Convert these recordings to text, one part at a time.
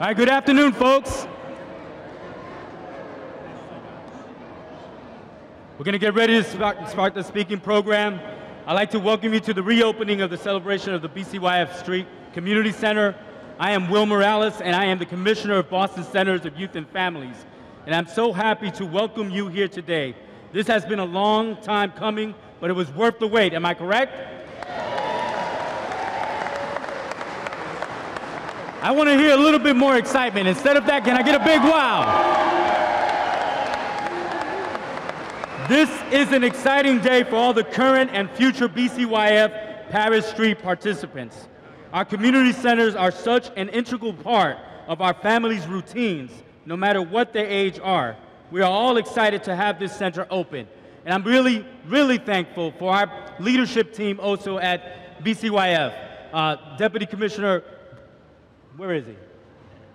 All right, good afternoon, folks. We're going to get ready to start the speaking program. I'd like to welcome you to the reopening of the celebration of the BCYF Street Community Center. I am Will Morales, and I am the Commissioner of Boston Centers of Youth and Families. And I'm so happy to welcome you here today. This has been a long time coming, but it was worth the wait. Am I correct? I want to hear a little bit more excitement. Instead of that, can I get a big wow? This is an exciting day for all the current and future BCYF Paris Street participants. Our community centers are such an integral part of our families' routines, no matter what their age are. We are all excited to have this center open. And I'm really, really thankful for our leadership team also at BCYF. Deputy Commissioner, where is he?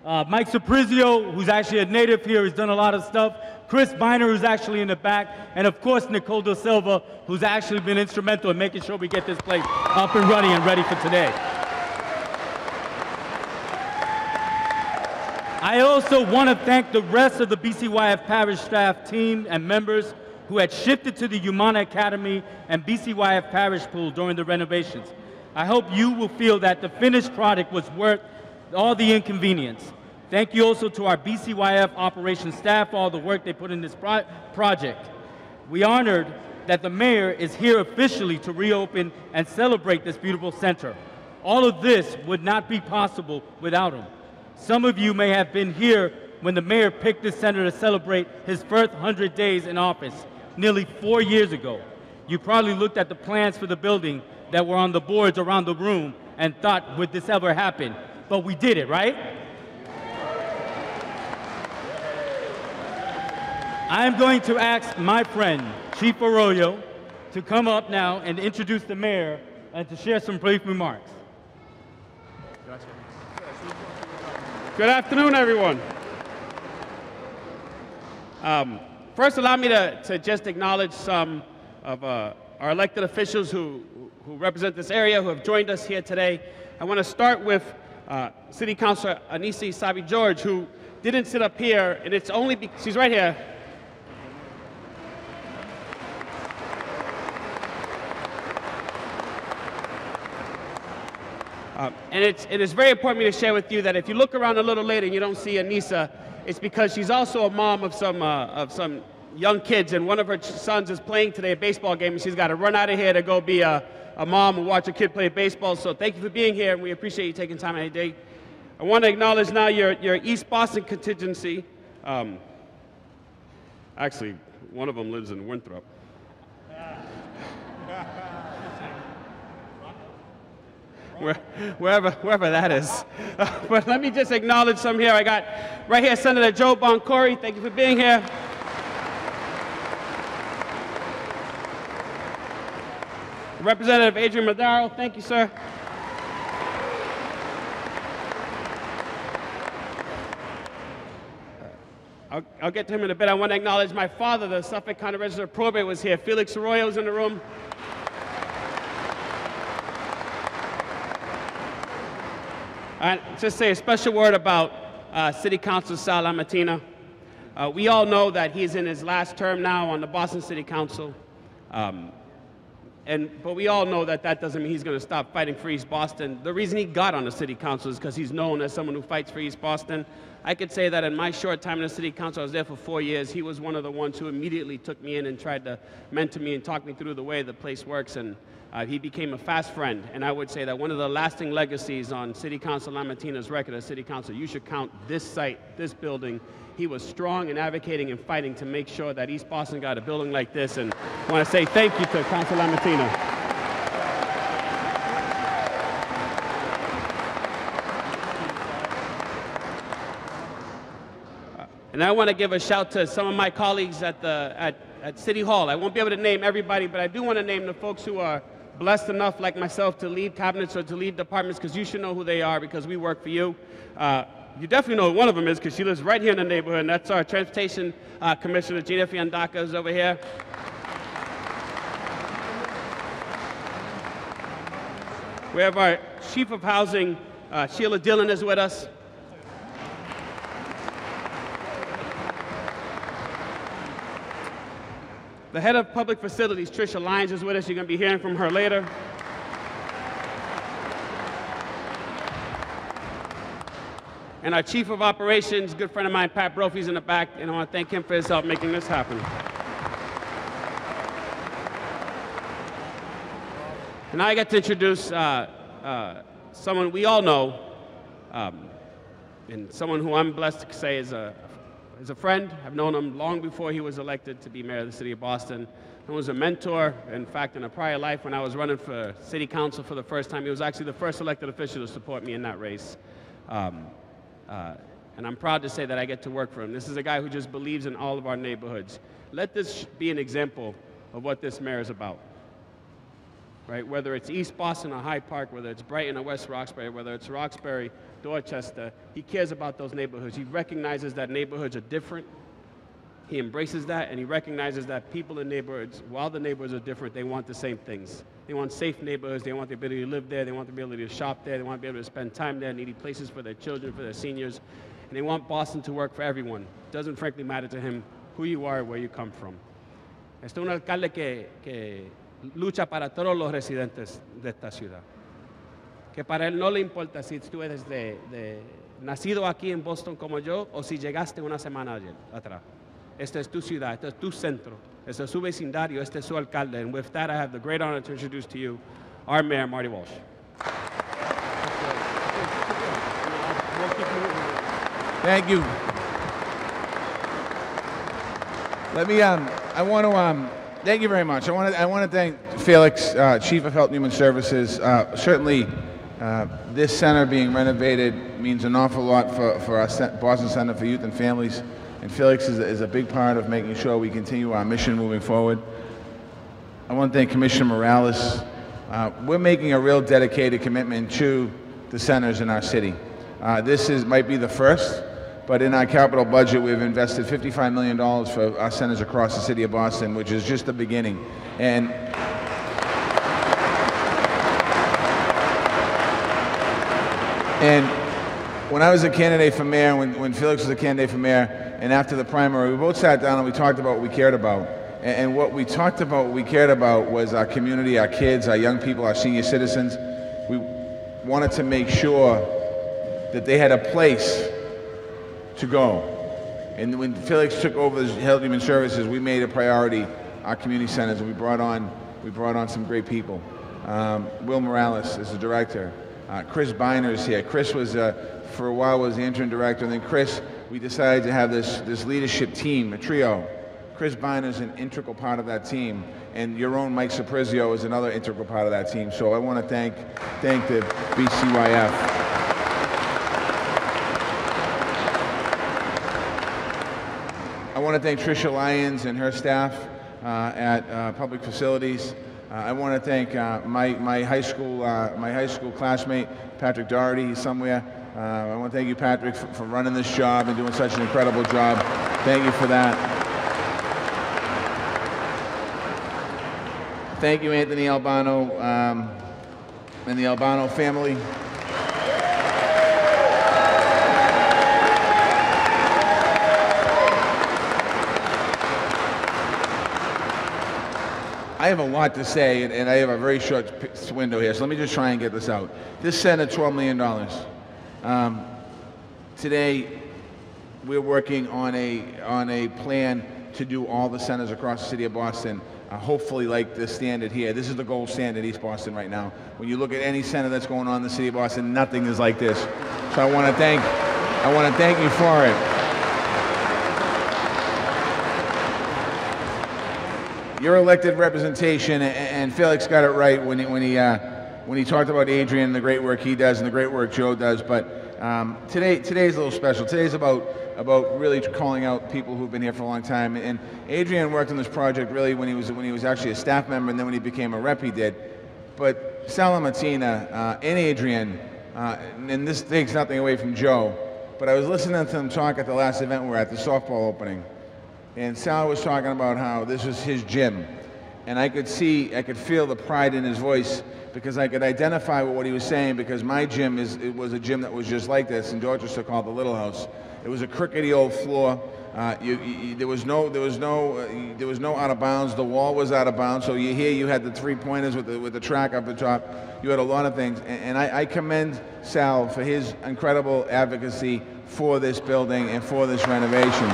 Mike Saprizio, who's actually a native here, has done a lot of stuff. Chris Biner, who's actually in the back. And of course, Nicole Da Silva, who's actually been instrumental in making sure we get this place up and running and ready for today. I also want to thank the rest of the BCYF Parish staff team and members who had shifted to the Humana Academy and BCYF Parish Pool during the renovations. I hope you will feel that the finished product was worth all the inconvenience. Thank you also to our BCYF operations staff for all the work they put in this project. We honored that the mayor is here officially to reopen and celebrate this beautiful center. All of this would not be possible without him. Some of you may have been here when the mayor picked this center to celebrate his first 100 days in office, nearly 4 years ago. You probably looked at the plans for the building that were on the boards around the room and thought, would this ever happen? But we did it, right? I am going to ask my friend, Chief Arroyo, to come up now and introduce the mayor and to share some brief remarks. Good afternoon, everyone. First, allow me to just acknowledge some of our elected officials who represent this area, who have joined us here today. I want to start with City Councilor Anisi Sabi-George, who didn't sit up here, and it's only because she's right here. And it is very important for me to share with you that if you look around a little later and you don't see Anisa, it's because she's also a mom of some young kids, and one of her sons is playing today a baseball game, and she's got to run out of here to go be a mom and watch a kid play baseball. So thank you for being here, and we appreciate you taking time out of your day. I want to acknowledge now your East Boston contingency. Actually, one of them lives in Winthrop. Wherever that is. But let me just acknowledge some here. I got right here Senator Joe Boncory. Thank you for being here. Representative Adrian Madaro. Thank you, sir. I'll get to him in a bit. I want to acknowledge my father, the Suffolk County Register of Probate, was here. Felix Arroyo's in the room. And just say a special word about City Councilor Sal Lamatina. We all know that he's in his last term now on the Boston City Council. But we all know that that doesn't mean he's going to stop fighting for East Boston. The reason he got on the City Council is because he's known as someone who fights for East Boston. I could say that in my short time in the City Council, I was there for 4 years, he was one of the ones who immediately took me in and tried to mentor me and talk me through the way the place works. And he became a fast friend, and I would say that one of the lasting legacies on City Council Lamatina's record as City Council, you should count this site, this building. He was strong in advocating and fighting to make sure that East Boston got a building like this, and I want to say thank you to Councilor Lamatina. And I want to give a shout to some of my colleagues at City Hall. I won't be able to name everybody, but I do want to name the folks who are blessed enough, like myself, to lead cabinets or to lead departments, because you should know who they are, because we work for you. You definitely know who one of them is, because she lives right here in the neighborhood, and that's our Transportation Commissioner, Gina Fiandaca, is over here. We have our Chief of Housing, Sheila Dillon, is with us. The head of public facilities, Tricia Lyons, is with us. You're going to be hearing from her later. And our chief of operations, good friend of mine, Pat Brophy's in the back, and I want to thank him for his help making this happen. And now I get to introduce someone we all know, and someone who I'm blessed to say is a friend. I've known him long before he was elected to be mayor of the city of Boston. He was a mentor. In fact, in a prior life, when I was running for city council for the first time, he was actually the first elected official to support me in that race. And I'm proud to say that I get to work for him. This is a guy who just believes in all of our neighborhoods. Let this be an example of what this mayor is about. Right? Whether it's East Boston or Hyde Park, whether it's Brighton or West Roxbury, whether it's Roxbury, Dorchester, he cares about those neighborhoods. He recognizes that neighborhoods are different. He embraces that, and he recognizes that people in neighborhoods, while the neighborhoods are different, they want the same things. They want safe neighborhoods, they want the ability to live there, they want the ability to shop there, they want to be able to spend time there, needy places for their children, for their seniors, and they want Boston to work for everyone. It doesn't frankly matter to him who you are, where you come from. Este es un alcalde que lucha para todos los residentes de esta ciudad. Que para él no le importa si tú eres nacido aquí en Boston como yo o si llegaste una semana atrás. Esta es tu ciudad, este es tu centro, este es su vecindario, este es su alcalde. And with that, I have the great honor to introduce to you our mayor, Marty Walsh. Thank you. Thank you very much. I want to thank Felix, Chief of Health and Human Services. Certainly, this center being renovated means an awful lot for our Boston Center for Youth and Families. And Felix is a big part of making sure we continue our mission moving forward. I want to thank Commissioner Morales. We're making a real dedicated commitment to the centers in our city. This might be the first, but in our capital budget, we've invested $55 million for our centers across the city of Boston, which is just the beginning. And when I was a candidate for mayor, when Felix was a candidate for mayor, and after the primary, we both sat down and we talked about what we cared about. And what we talked about, what we cared about was our community, our kids, our young people, our senior citizens. We wanted to make sure that they had a place to go. And when Felix took over the Health and Human Services, we made a priority our community centers, and we brought on some great people. Will Morales is the director. Chris Biner is here. Chris was, for a while, was the interim director, and then Chris, we decided to have this leadership team, a trio. Chris Biner is an integral part of that team, and your own Mike Saprizio is another integral part of that team. So I want to thank the BCYF. I want to thank Tricia Lyons and her staff at Public Facilities. I want to thank my high school classmate, Patrick Doherty. He's somewhere. I want to thank you, Patrick, for running this job and doing such an incredible job. Thank you for that. Thank you, Anthony Albano and the Albano family. I have a lot to say, and I have a very short window here, so let me just try and get this out. This center, $12 million. Today, we're working on a plan to do all the centers across the city of Boston, hopefully like the standard here. This is the gold standard East Boston right now. When you look at any center that's going on in the city of Boston, nothing is like this. So I want to thank you for it. Your elected representation, and Felix got it right when he talked about Adrian and the great work he does and the great work Joe does. But today's a little special. Today's about really calling out people who've been here for a long time. And Adrian worked on this project really when he was actually a staff member, and then when he became a rep, he did. But Sal Martina and Adrian, and this takes nothing away from Joe, but I was listening to them talk at the last event we were at, the softball opening. And Sal was talking about how this was his gym. And I could feel the pride in his voice because I could identify with what he was saying, because my gym it was a gym that was just like this in Dorchester called the Little House. It was a crickety old floor. There was no out of bounds. The wall was out of bounds. So you had the three-pointers with the track up the top. You had a lot of things, and I commend Sal for his incredible advocacy for this building and for this renovation.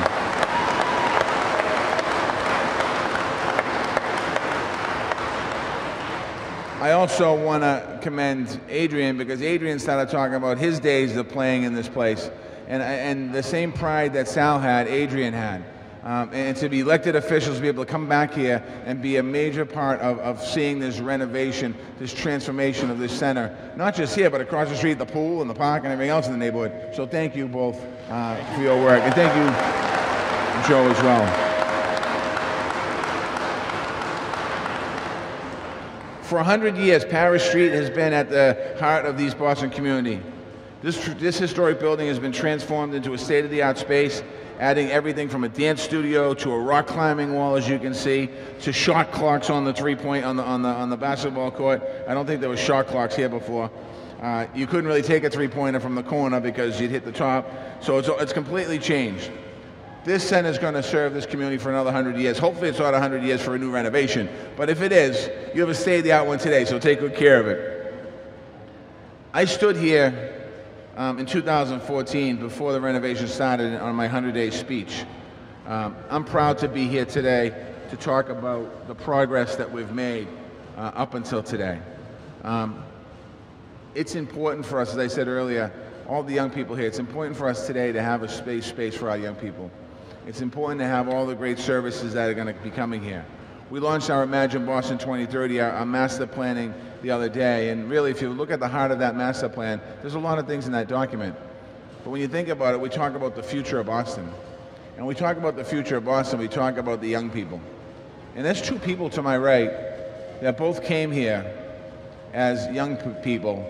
I also want to commend Adrian, because Adrian started talking about his days of playing in this place. And the same pride that Sal had, Adrian had. And to be elected officials, to be able to come back here and be a major part of seeing this renovation, this transformation of this center, not just here, but across the street, the pool and the park and everything else in the neighborhood. So thank you both for your work. And thank you, Joe, as well. For 100 years, Parish Street has been at the heart of the East Boston community. This historic building has been transformed into a state-of-the-art space, adding everything from a dance studio to a rock climbing wall, as you can see, to shot clocks on the three-point on the basketball court. I don't think there were shot clocks here before. You couldn't really take a three-pointer from the corner because you'd hit the top. So it's completely changed. This center is going to serve this community for another 100 years. Hopefully it's not 100 years for a new renovation. But if it is, you have a state-of-the-art one today, so take good care of it. I stood here in 2014, before the renovation started, on my 100-day speech. I'm proud to be here today to talk about the progress that we've made up until today. It's important for us, as I said earlier, all the young people here, it's important for us today to have a space for our young people. It's important to have all the great services that are going to be coming here. We launched our Imagine Boston 2030, our master planning, the other day, and really, if you look at the heart of that master plan, there's a lot of things in that document. But when you think about it, we talk about the future of Boston. And when we talk about the future of Boston, we talk about the young people. And there's two people to my right that both came here as young people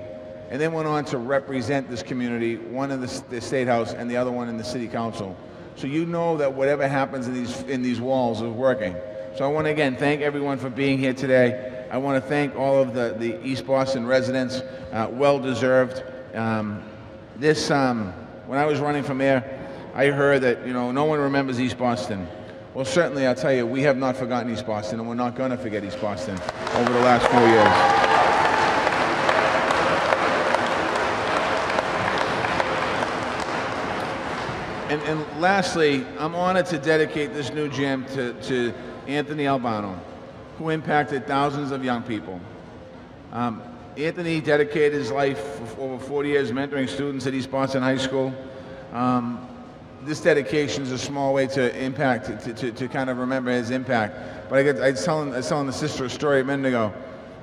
and then went on to represent this community, one in the State House and the other one in the City Council. So you know that whatever happens in these walls is working. So I want to again thank everyone for being here today. I want to thank all of the East Boston residents, well deserved. When I was running for mayor, I heard that no one remembers East Boston. Well, certainly I'll tell you, we have not forgotten East Boston, and we're not going to forget East Boston over the last 4 years. And lastly, I'm honored to dedicate this new gym to Anthony Albano, who impacted thousands of young people. Anthony dedicated his life for over 40 years mentoring students at East Boston High School. This dedication is a small way to impact, to kind of remember his impact. But I was telling the sister a story a minute ago.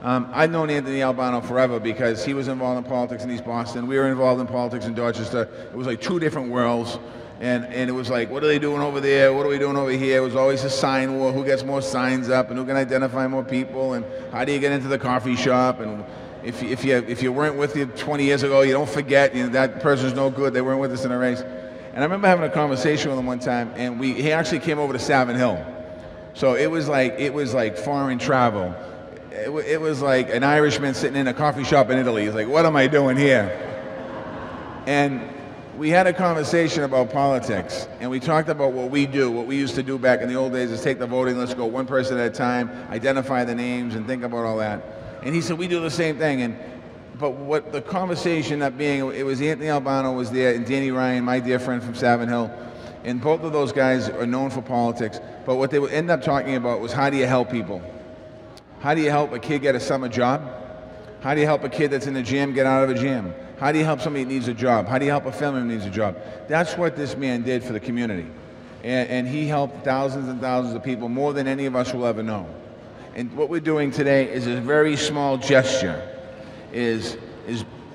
I've known Anthony Albano forever because he was involved in politics in East Boston. We were involved in politics in Dorchester. It was like two different worlds. And it was like, what are they doing over there? What are we doing over here? It was always a sign war. Who gets more signs up, and who can identify more people, and how do you get into the coffee shop? And if you weren't with you 20 years ago, you don't forget that person's no good. They weren't with us in a race. And I remember having a conversation with him one time, and he actually came over to Savin Hill. So it was like foreign travel. It was like an Irishman sitting in a coffee shop in Italy. He's like, what am I doing here? And we had a conversation about politics, and we talked about what we do. What we used to do back in the old days is take the voting, let's go one person at a time, identify the names, and think about all that. And he said, we do the same thing. But what the conversation up being, it was Anthony Albano was there, and Danny Ryan, my dear friend from Savin Hill, and both of those guys are known for politics. But what they would end up talking about was, how do you help people? How do you help a kid get a summer job? How do you help a kid that's in a jam get out of a jam? How do you help somebody that needs a job? How do you help a family that needs a job? That's what this man did for the community. And he helped thousands and thousands of people, more than any of us will ever know. And what we're doing today is a very small gesture, is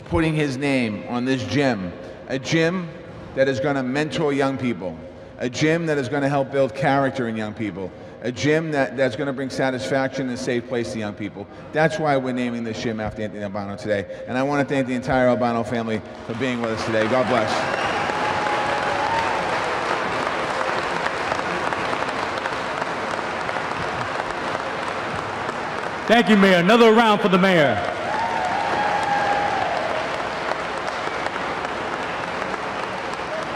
putting his name on this gym. A gym that is going to mentor young people. A gym that is going to help build character in young people. A gym that's going to bring satisfaction and a safe place to young people. That's why we're naming this gym after Anthony Albano today. And I want to thank the entire Albano family for being with us today. God bless. Thank you, Mayor. Another round for the mayor.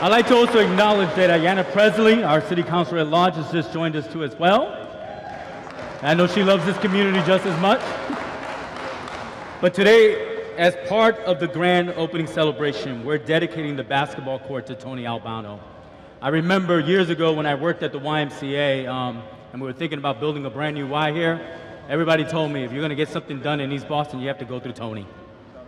I'd like to also acknowledge that Ayanna Presley, our city councilor at large, has just joined us too as well. I know she loves this community just as much. But today, as part of the grand opening celebration, we're dedicating the basketball court to Tony Albano. I remember years ago when I worked at the YMCA and we were thinking about building a brand new Y here, everybody told me, if you're gonna get something done in East Boston, you have to go through Tony.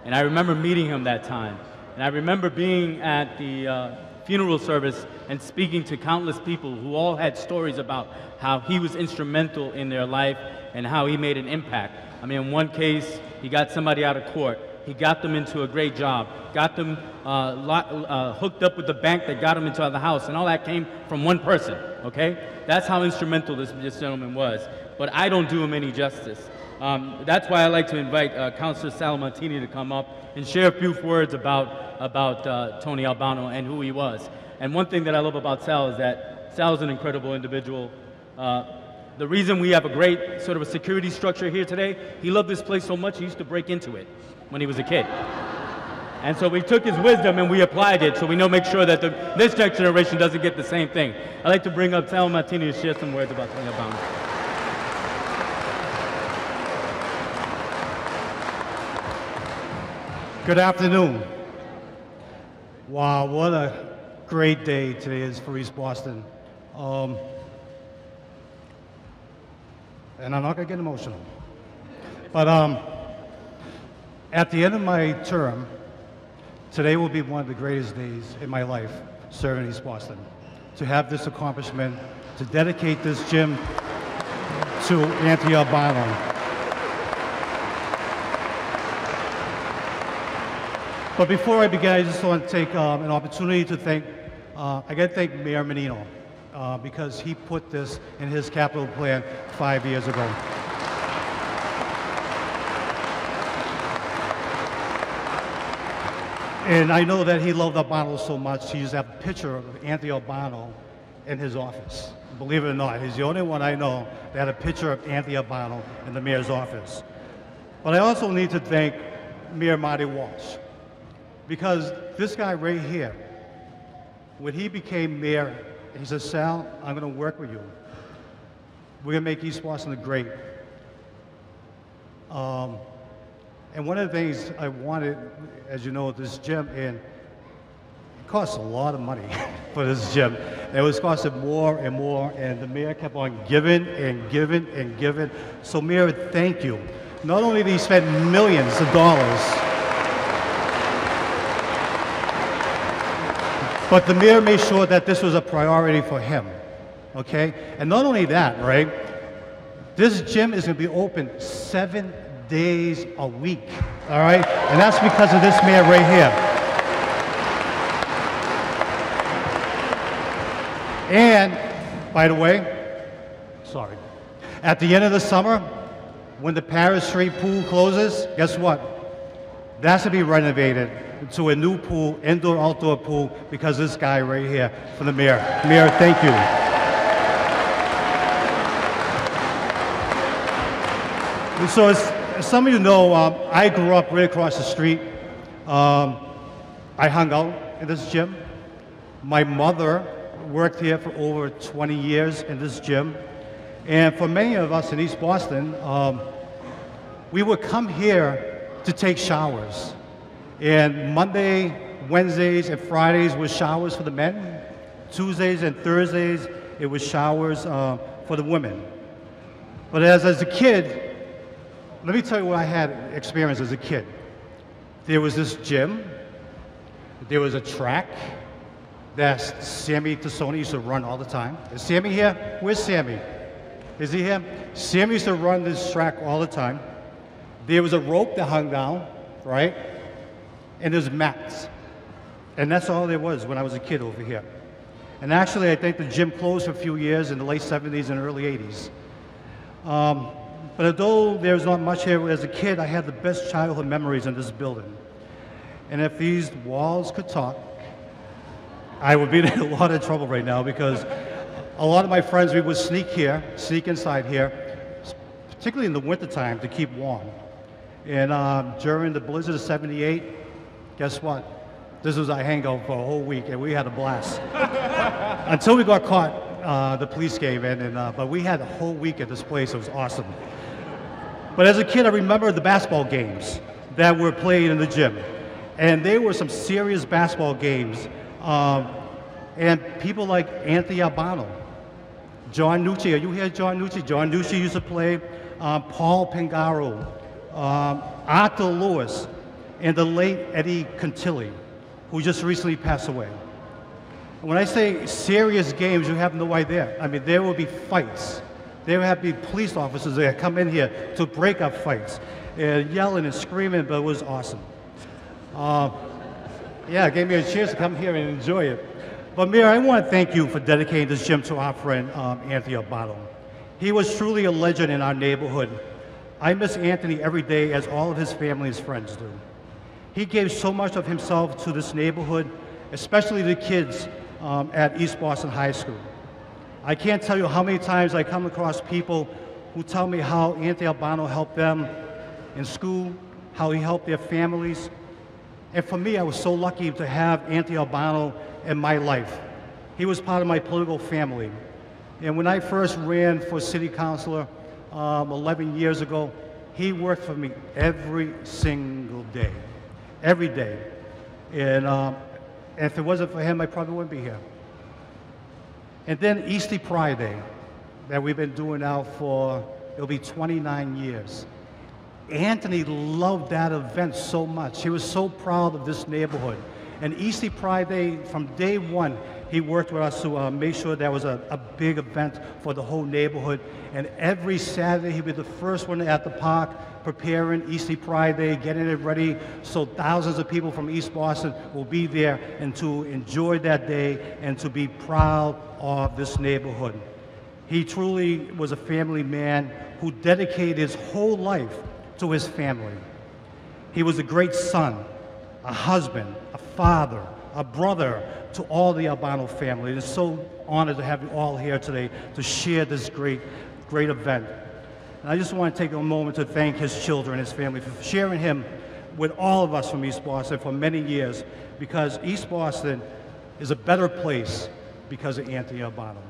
And I remember meeting him that time. And I remember being at the funeral service and speaking to countless people who all had stories about how he was instrumental in their life and how he made an impact. I mean, in one case, he got somebody out of court. He got them into a great job, got them hooked up with the bank that got them into the house, and all that came from one person, okay? That's how instrumental this gentleman was. But I don't do him any justice. That's why I like to invite Councilor Salamatini to come up and share a few words about Tony Albano and who he was. And one thing that I love about Sal is that Sal's an incredible individual. The reason we have a great sort of a security structure here today, he loved this place so much he used to break into it when he was a kid. And so we took his wisdom and we applied it so we know make sure that this next generation doesn't get the same thing. I'd like to bring up Sal Martini to share some words about Tony Albano. Good afternoon. Wow, what a great day today is for East Boston. And I'm not gonna get emotional. But at the end of my term, today will be one of the greatest days in my life serving East Boston. To have this accomplishment, to dedicate this gym to Anthony Albano. But before I begin, I just want to take an opportunity to thank, I got to thank Mayor Menino because he put this in his capital plan 5 years ago. And I know that he loved Albano so much, he used to have a picture of Anthony Albano in his office. Believe it or not, he's the only one I know that had a picture of Anthony Albano in the mayor's office. But I also need to thank Mayor Marty Walsh, because this guy right here, when he became mayor, he said, Sal, I'm going to work with you. We're going to make East Boston great. And one of the things I wanted, as you know, this gym, and it costs a lot of money for this gym. It was costing more and more, and the mayor kept on giving and giving and giving. So Mayor, thank you. Not only did he spend millions of dollars, but the mayor made sure that this was a priority for him, okay? And not only that, right? This gym is gonna be open 7 days a week, all right? And that's because of this mayor right here. And, by the way, sorry, at the end of the summer, when the Paris Street pool closes, guess what? That's gonna be renovated to a new pool, indoor-outdoor pool, because this guy right here for the mayor. Mayor, thank you. And so as some of you know, I grew up right across the street. I hung out in this gym. My mother worked here for over 20 years in this gym. And for many of us in East Boston, we would come here to take showers. And Monday, Wednesdays, and Fridays were showers for the men. Tuesdays and Thursdays, it was showers for the women. But as a kid, let me tell you what I had experienced as a kid. There was this gym, there was a track that Sammy Tassoni used to run all the time. Is Sammy here? Where's Sammy? Is he here? Sammy used to run this track all the time. There was a rope that hung down, right? And there's mats. And that's all there was when I was a kid over here. And actually, I think the gym closed for a few years in the late 70s and early 80s. But although there's not much here, as a kid, I had the best childhood memories in this building. And if these walls could talk, I would be in a lot of trouble right now, because a lot of my friends, we would sneak inside here, particularly in the wintertime, to keep warm. And during the blizzard of '78, guess what? This was our hangout for a whole week, and we had a blast. Until we got caught, the police came in, but we had a whole week at this place. It was awesome. But as a kid, I remember the basketball games that were played in the gym. And they were some serious basketball games. And people like Anthony Albano, John Nucci. Are you here, John Nucci? John Nucci used to play. Paul Pingaro, Arthur Lewis, and the late Eddie Contilli, who just recently passed away. When I say serious games, you have no idea. I mean, there will be fights. There will have to be police officers that come in here to break up fights, yelling and screaming, but it was awesome. Yeah, it gave me a chance to come here and enjoy it. But Mayor, I want to thank you for dedicating this gym to our friend, Anthony Albano. He was truly a legend in our neighborhood. I miss Anthony every day, as all of his family and friends do. He gave so much of himself to this neighborhood, especially the kids at East Boston High School. I can't tell you how many times I come across people who tell me how Anthony Albano helped them in school, how he helped their families. And for me, I was so lucky to have Anthony Albano in my life. He was part of my political family. And when I first ran for city councilor 11 years ago, he worked for me every single day, every day. And if it wasn't for him, I probably wouldn't be here. And then Easter Pride Day, that we've been doing now for, it'll be 29 years. Anthony loved that event so much. He was so proud of this neighborhood. And Easter Pride Day, from day one, he worked with us to make sure that was a big event for the whole neighborhood. And every Saturday, he'd be the first one at the park preparing Easter Pride Day, getting it ready so thousands of people from East Boston will be there and to enjoy that day and to be proud of this neighborhood. He truly was a family man who dedicated his whole life to his family. He was a great son, a husband, a father, a brother to all the Albano family. It's so honored to have you all here today to share this great event. And I just want to take a moment to thank his children, his family, for sharing him with all of us from East Boston for many years, because East Boston is a better place because of Anthony Albano.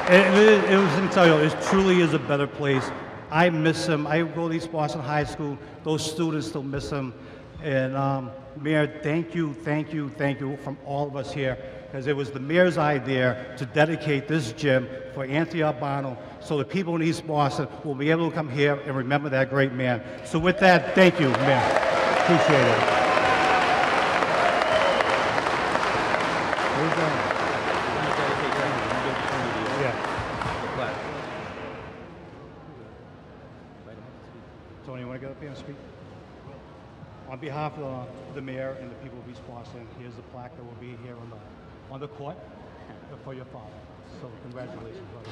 It was, let me tell you, it truly is a better place. I miss him. I go to East Boston High School. Those students still miss him. And Mayor, thank you from all of us here, because it was the mayor's idea to dedicate this gym for Anthony Albano so the people in East Boston will be able to come here and remember that great man. So with that, thank you, Mayor. Appreciate it. Tony, you want to get up here and speak? On behalf of the mayor and the people of East Boston, here's the plaque that will be here on the court for your father. So congratulations, brother.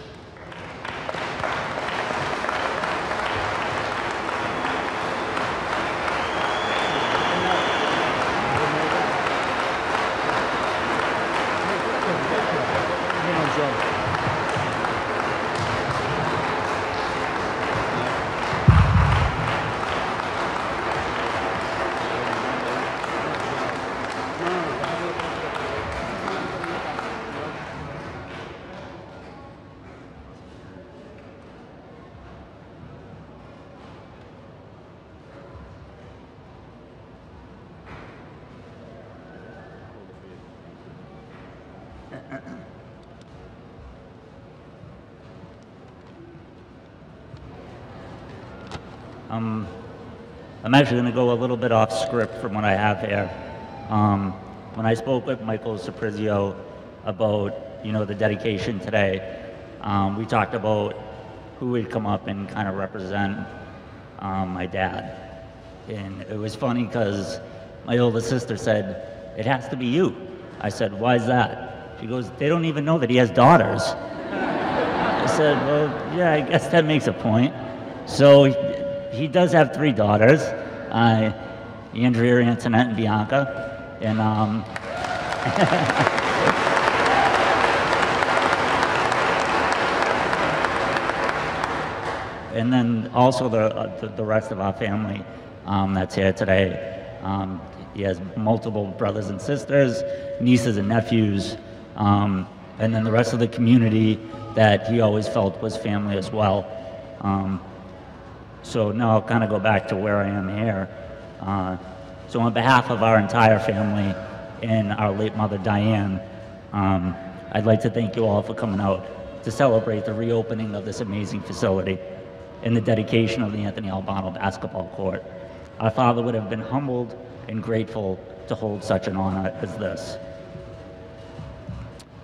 I'm actually going to go a little bit off script from what I have here. When I spoke with Michael Saprizio about, the dedication today, we talked about who would come up and kind of represent my dad. And it was funny because my oldest sister said, "It has to be you." I said, "Why is that?" She goes, "They don't even know that he has daughters." I said, "Well, yeah, I guess that makes a point." So he does have 3 daughters, Andrea, Antoinette, and Bianca. And and then also the rest of our family that's here today. He has multiple brothers and sisters, nieces and nephews, and then the rest of the community that he always felt was family as well. So now I'll kind of go back to where I am here. So on behalf of our entire family and our late mother, Diane, I'd like to thank you all for coming out to celebrate the reopening of this amazing facility and the dedication of the Anthony Albano basketball court. Our father would have been humbled and grateful to hold such an honor as this.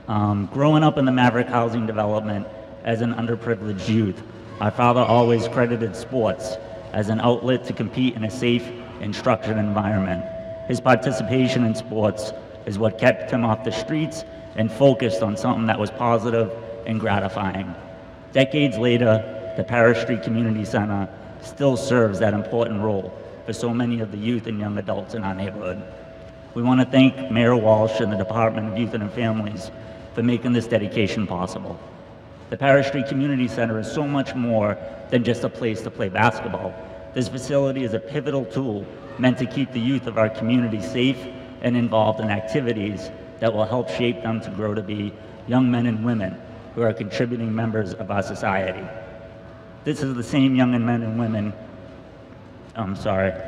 Growing up in the Maverick housing development as an underprivileged youth, our father always credited sports as an outlet to compete in a safe and structured environment. His participation in sports is what kept him off the streets and focused on something that was positive and gratifying. Decades later, the Parish Street Community Center still serves that important role for so many of the youth and young adults in our neighborhood. We want to thank Mayor Walsh and the Department of Youth and Families for making this dedication possible. The Parish Street Community Center is so much more than just a place to play basketball. This facility is a pivotal tool meant to keep the youth of our community safe and involved in activities that will help shape them to grow to be young men and women who are contributing members of our society. This is the same young men and women,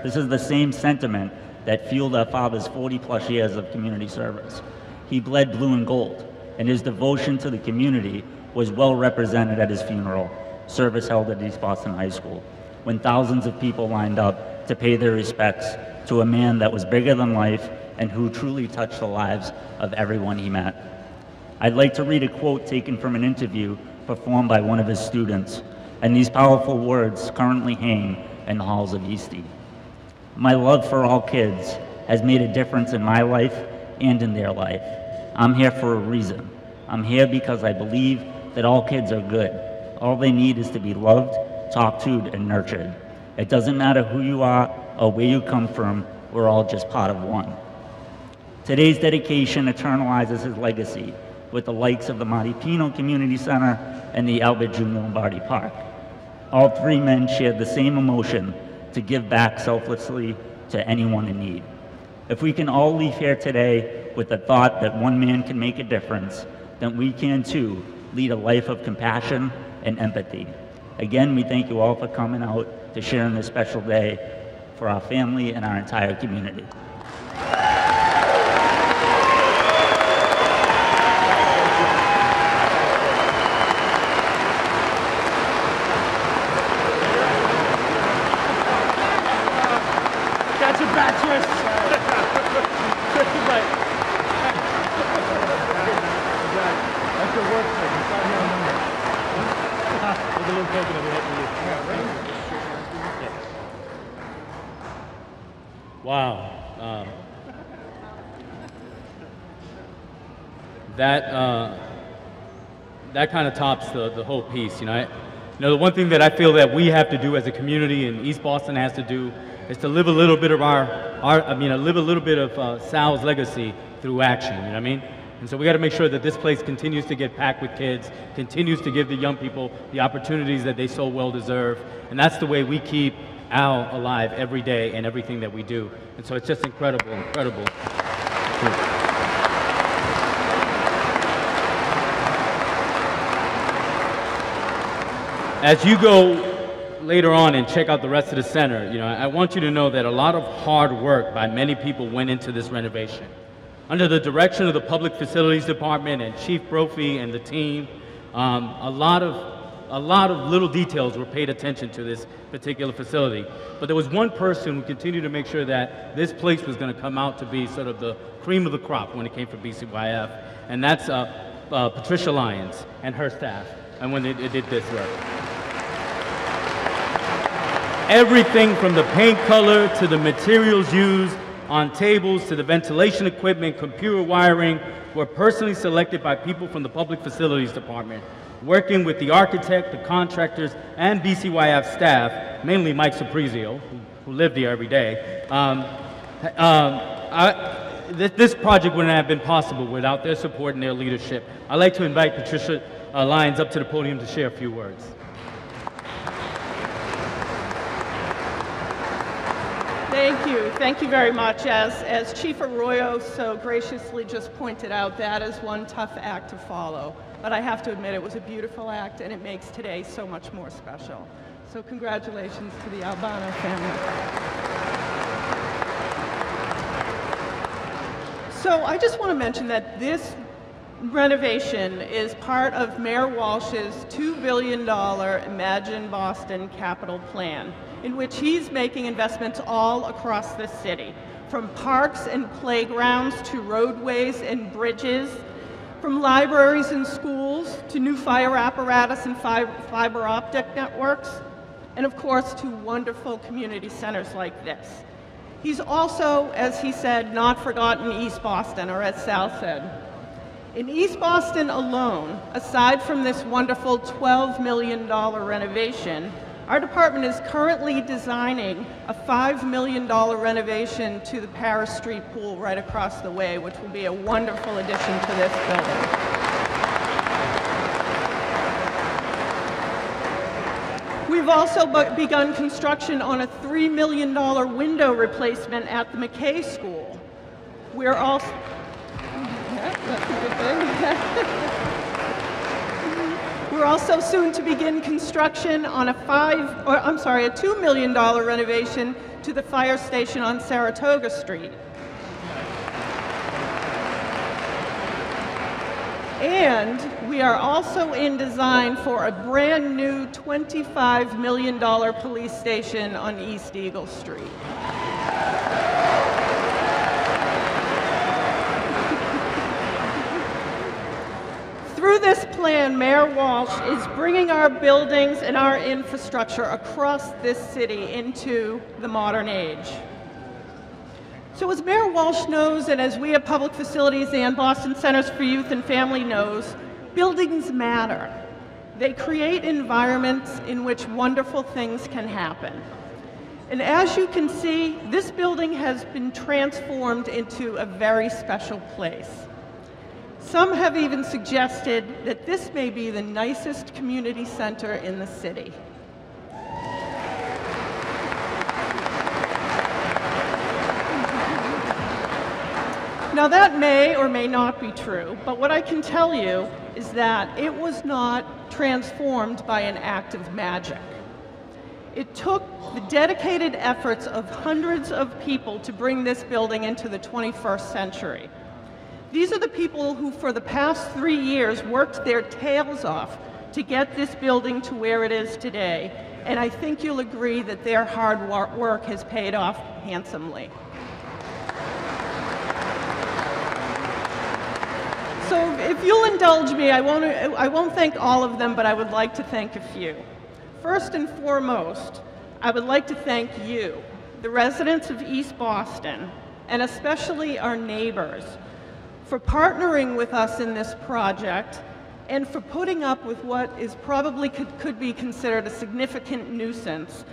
this is the same sentiment that fueled our father's 40+ years of community service. He bled blue and gold, and his devotion to the community was well represented at his funeral, service held at East Boston High School, when thousands of people lined up to pay their respects to a man that was bigger than life and who truly touched the lives of everyone he met. I'd like to read a quote taken from an interview performed by one of his students, and these powerful words currently hang in the halls of Eastie. My love for all kids has made a difference in my life and in their life. I'm here for a reason. I'm here because I believe that all kids are good. All they need is to be loved, talked to, and nurtured. It doesn't matter who you are or where you come from, we're all just part of one. Today's dedication eternalizes his legacy with the likes of the Marty Pino Community Center and the Albert Jr. Lombardi Park. All three men shared the same emotion to give back selflessly to anyone in need. If we can all leave here today with the thought that one man can make a difference, then we can too lead a life of compassion and empathy. Again, we thank you all for coming out to share in this special day for our family and our entire community. That's a bad twist. That's your work thing. It's not here on Monday. There's a little coconut we have for you. Wow. That kind of tops the whole piece, you know. The one thing that I feel that we have to do as a community, and East Boston has to do, is to live a little bit of live a little bit of Sal's legacy through action. You know what I mean? And so we got to make sure that this place continues to get packed with kids, continues to give the young people the opportunities that they so well deserve, and that's the way we keep Al alive every day and everything that we do. And so it's just incredible, incredible. As you go later on and check out the rest of the center, I want you to know that a lot of hard work by many people went into this renovation. Under the direction of the Public Facilities Department and Chief Brophy and the team, a lot of little details were paid attention to this particular facility. But there was one person who continued to make sure that this place was going to come out to be sort of the cream of the crop when it came for BCYF, and that's Patricia Lyons and her staff, and when they did this work. Everything from the paint color to the materials used on tables to the ventilation equipment, computer wiring, were personally selected by people from the Public Facilities Department, working with the architect, the contractors, and BCYF staff, mainly Mike Saprizio, who lived here every day. this project wouldn't have been possible without their support and their leadership. I'd like to invite Patricia Lyons up to the podium to share a few words. Thank you. Thank you very much. As Chief Arroyo so graciously just pointed out, that is one tough act to follow. But I have to admit, it was a beautiful act, and it makes today so much more special. So congratulations to the Albano family. So I just want to mention that this renovation is part of Mayor Walsh's $2 billion Imagine Boston capital plan, in which he's making investments all across the city, from parks and playgrounds to roadways and bridges, from libraries and schools to new fire apparatus and fiber optic networks, and of course to wonderful community centers like this. He's also, as he said, not forgotten East Boston, or as Sal said. In East Boston alone, aside from this wonderful $12 million renovation, our department is currently designing a $5 million renovation to the Paris Street pool right across the way, which will be a wonderful addition to this building. We've also begun construction on a $3 million window replacement at the McKay School. We're also... That's a good thing. We're also soon to begin construction on a $2 million renovation to the fire station on Saratoga Street. And we are also in design for a brand new $25 million police station on East Eagle Street. Through this plan, Mayor Walsh is bringing our buildings and our infrastructure across this city into the modern age. So as Mayor Walsh knows, and as we at Public Facilities and Boston Centers for Youth and Family knows, buildings matter. They create environments in which wonderful things can happen. And as you can see, this building has been transformed into a very special place. Some have even suggested that this may be the nicest community center in the city. Now that may or may not be true, but what I can tell you is that it was not transformed by an act of magic. It took the dedicated efforts of hundreds of people to bring this building into the 21st century. These are the people who, for the past 3 years, worked their tails off to get this building to where it is today, and I think you'll agree that their hard work has paid off handsomely. So if you'll indulge me, I won't thank all of them, but I would like to thank a few. First and foremost, I would like to thank you, the residents of East Boston, and especially our neighbors, for partnering with us in this project and for putting up with what is probably could be considered a significant nuisance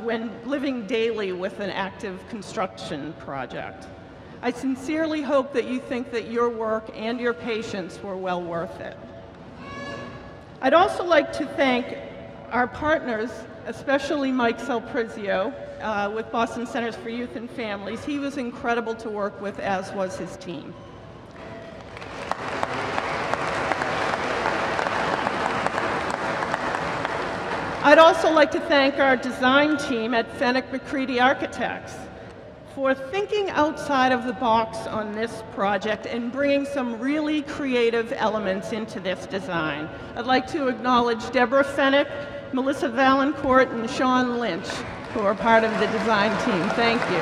when living daily with an active construction project. I sincerely hope that you think that your work and your patience were well worth it. I'd also like to thank our partners, especially Mike Salprizio with Boston Centers for Youth and Families. He was incredible to work with, as was his team. I'd also like to thank our design team at Fenwick McCready Architects for thinking outside of the box on this project and bringing some really creative elements into this design. I'd like to acknowledge Deborah Fenwick, Melissa Valancourt, and Sean Lynch, who are part of the design team. Thank you.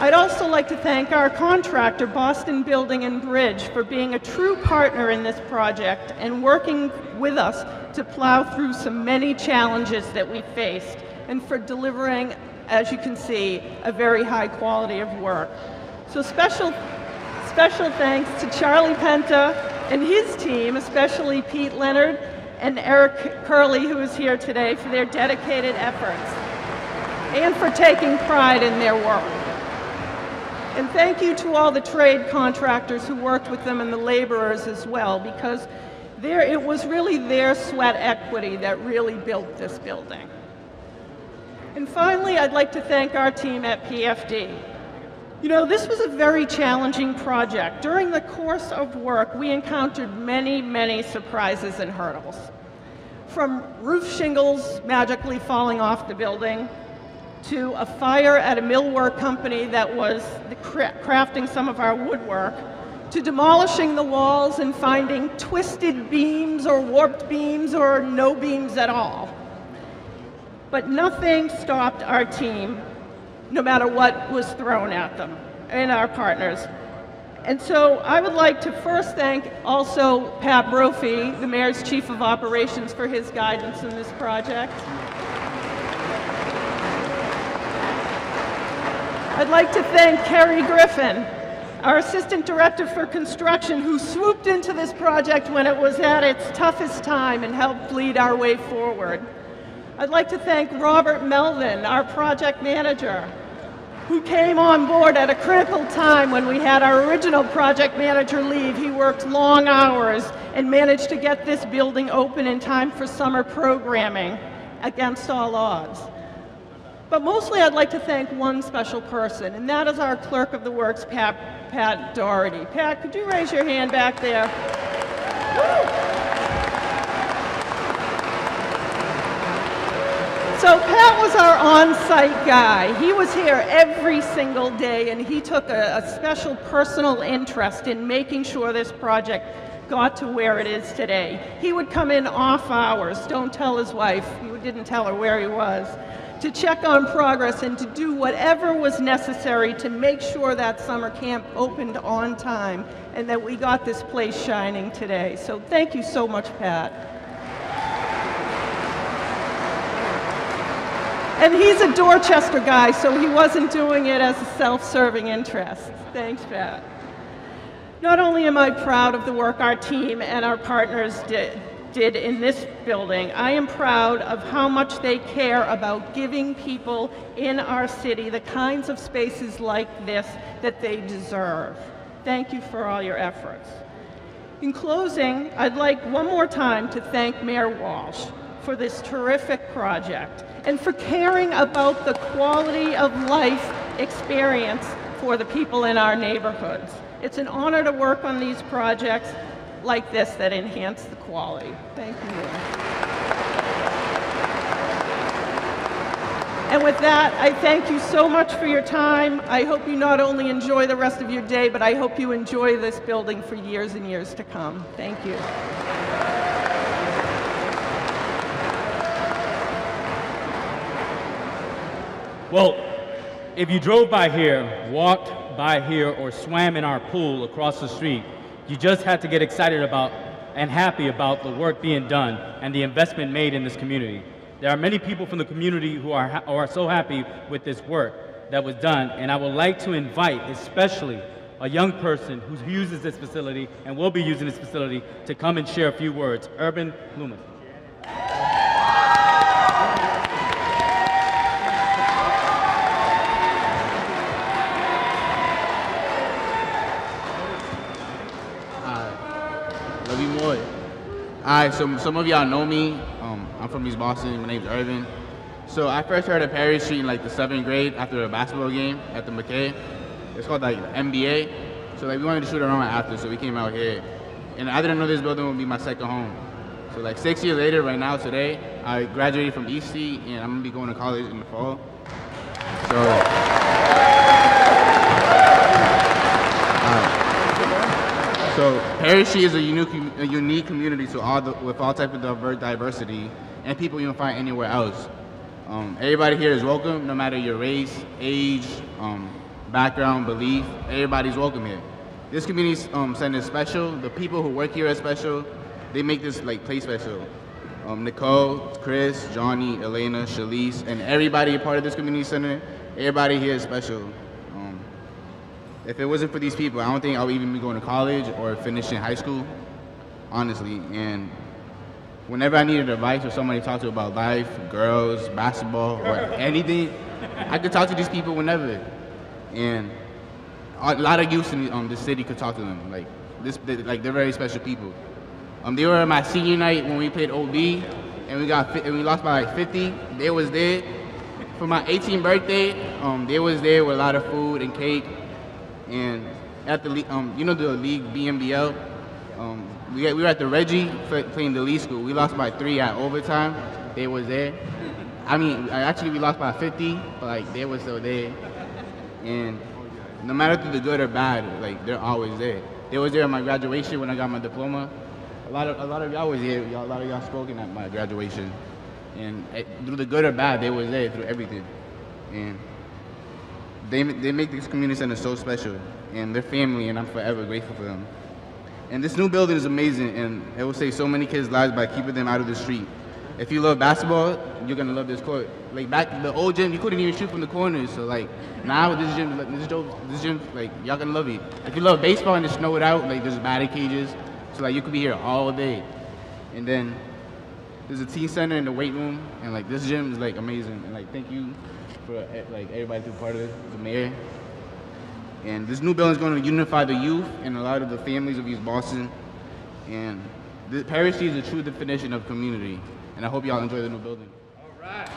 I'd also like to thank our contractor, Boston Building and Bridge, for being a true partner in this project and working with us to plow through some many challenges that we faced, and for delivering, as you can see, a very high quality of work. So special thanks to Charlie Penta and his team, especially Pete Leonard and Eric Curley, who is here today, for their dedicated efforts. and for taking pride in their work. And thank you to all the trade contractors who worked with them and the laborers as well, because it was really their sweat equity that really built this building. And finally, I'd like to thank our team at PFD. You know, this was a very challenging project. During the course of work, we encountered many, many surprises and hurdles. From roof shingles magically falling off the building, to a fire at a millwork company that was crafting some of our woodwork, to demolishing the walls and finding twisted beams or warped beams or no beams at all. But nothing stopped our team, no matter what was thrown at them, and our partners. And so I would like to first thank also Pat Brophy, the Mayor's Chief of Operations, for his guidance in this project. I'd like to thank Kerry Griffin, our Assistant Director for Construction, who swooped into this project when it was at its toughest time and helped lead our way forward. I'd like to thank Robert Melvin, our project manager, who came on board at a critical time when we had our original project manager leave. He worked long hours and managed to get this building open in time for summer programming against all odds. But mostly I'd like to thank one special person, and that is our Clerk of the Works, Pat Doherty. Pat, could you raise your hand back there? Woo! So Pat was our on-site guy. He was here every single day, and he took a special personal interest in making sure this project got to where it is today. He would come in off hours, don't tell his wife, he didn't tell her where he was, to check on progress and to do whatever was necessary to make sure that summer camp opened on time and that we got this place shining today. So thank you so much, Pat. And he's a Dorchester guy, so he wasn't doing it as a self-serving interest. Thanks, Pat. Not only am I proud of the work our team and our partners did in this building, I am proud of how much they care about giving people in our city the kinds of spaces like this that they deserve. Thank you for all your efforts. In closing, I'd like one more time to thank Mayor Walsh for this terrific project and for caring about the quality of life experience for the people in our neighborhoods. It's an honor to work on these projects like this that enhance the quality. Thank you, Mayor. And with that, I thank you so much for your time. I hope you not only enjoy the rest of your day, but I hope you enjoy this building for years and years to come. Thank you. Well, if you drove by here, walked by here, or swam in our pool across the street, you just had to get excited about and happy about the work being done and the investment made in this community. There are many people from the community who are so happy with this work that was done, and I would like to invite especially a young person who uses this facility and will be using this facility to come and share a few words. Urban Loomis. Hi, so some of y'all know me. I'm from East Boston. My name's Irvin. So I first heard of Perry Street in like the 7th grade after a basketball game at the McKay. It's called like NBA. So like we wanted to shoot around after, so we came out here. And I didn't know this building would be my second home. So like 6 years later, right now today, I graduated from East Street and I'm gonna be going to college in the fall. So Perry Street is a unique community with all types of diversity and people you don't find anywhere else. Everybody here is welcome, no matter your race, age, background, belief. Everybody's welcome here. This community center is special. The people who work here are special. They make this like place special. Nicole, Chris, Johnny, Elena, Shalise, and everybody a part of this community center. Everybody here is special. If it wasn't for these people, I don't think I would even be going to college or finishing high school, honestly. And whenever I needed advice or somebody to talk to about life, girls, basketball, or anything, I could talk to these people whenever. And a lot of youth in this city could talk to them. Like they're very special people. They were at my senior night when we played OB, and we lost by like 50. They was there for my 18th birthday. They was there with a lot of food and cake, and at the league, the league BNBL. We were at the Reggie playing the league school. We lost by 3 at overtime. They was there. I mean, actually we lost by 50, but like they were still there. And no matter through the good or bad, like they're always there. They was there at my graduation when I got my diploma. A lot of y'all was here. A lot of y'all spoken at my graduation. And through the good or bad, they was there through everything. And they make this community center so special. And they're family, and I'm forever grateful for them. And this new building is amazing, and it will save so many kids' lives by keeping them out of the street. If you love basketball, you're gonna love this court. Like back the old gym, you couldn't even shoot from the corners. So like now this gym, like y'all gonna love it. If you love baseball and it's snowed out, like there's batting cages, so like you could be here all day. And then there's a teen center in the weight room, and like this gym is like amazing. And like thank you for like everybody to be part of it, the mayor. And this new building is going to unify the youth and a lot of the families of East Boston. And Parish is a true definition of community. And I hope y'all enjoy the new building. All right.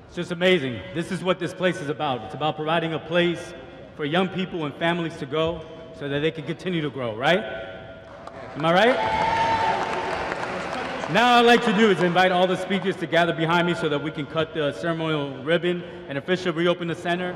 It's just amazing. This is what this place is about. It's about providing a place for young people and families to go so that they can continue to grow, right? Am I right? Now what I'd like to do is invite all the speakers to gather behind me so that we can cut the ceremonial ribbon and officially reopen the center.